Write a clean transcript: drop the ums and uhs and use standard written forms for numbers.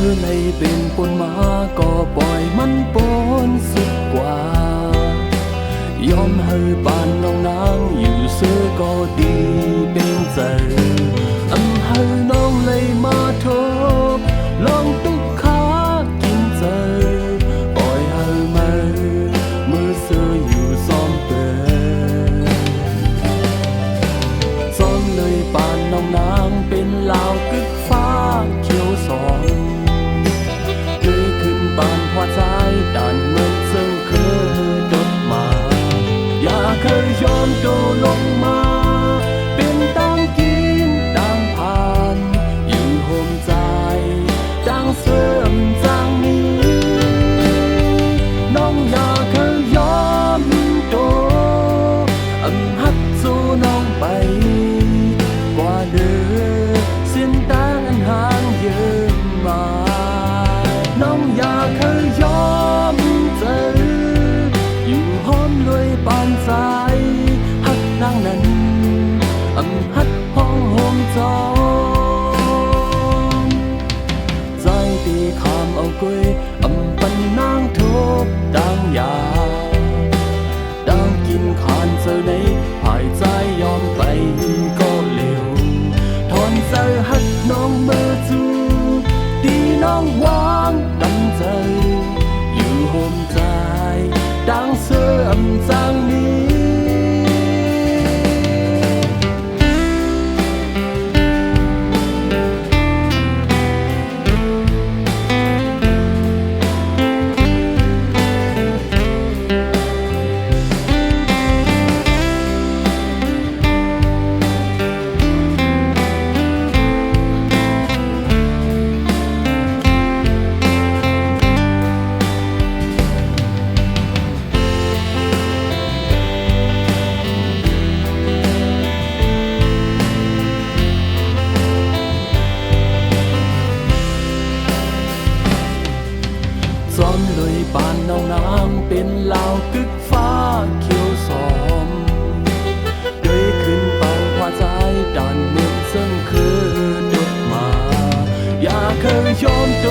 อในเป็นปนมาก็ปล่อยมันปนสุดกว่ายอมให้ปานน้องนางอยู่เสือก็ดีเป็นใจให้น้องเลยมาทบลองตุกขากินใจปล่อยให้มือเสืออยู่ซ้อมเปิดซ้อมเลยปานน้องนางเป็นลาวกึกฟ้าเขียวสองด้วยขึ้นปานหัวใจด่านเมืองซึ่งเคยดดมาอย่าเคยยอมโดลงมาเป็นตั้งกินตั้งผ่านอยู่โฮมใจตั้งเสื่อมจางนี้น้องอย่าเคยยอมโดหักสู้น้องไปกว่าเดิมเส้นทางอันห่างเยินมาน้องอย่าเคยยอมเจออยู่ห้อมรวยปานใจหักนางนั้นหักห้องโฮมจองใจตีขามเอากุยปันนางทุกดังยาดังกินขานเจอในภายใจยอมไปก็เร็วทอนใจหักน้องเมื่อจูดีน้องวางดำใจอยู่โฮมใจดังเสื่อมจางนี้ซ้อมเลยปานน้องนางเป็นลาวกึกฟ้าเขียวสอมด้วยขึ้นปานหัวใจด่านเมืองซึ่งคือดดมาอย่าเคยยอมโด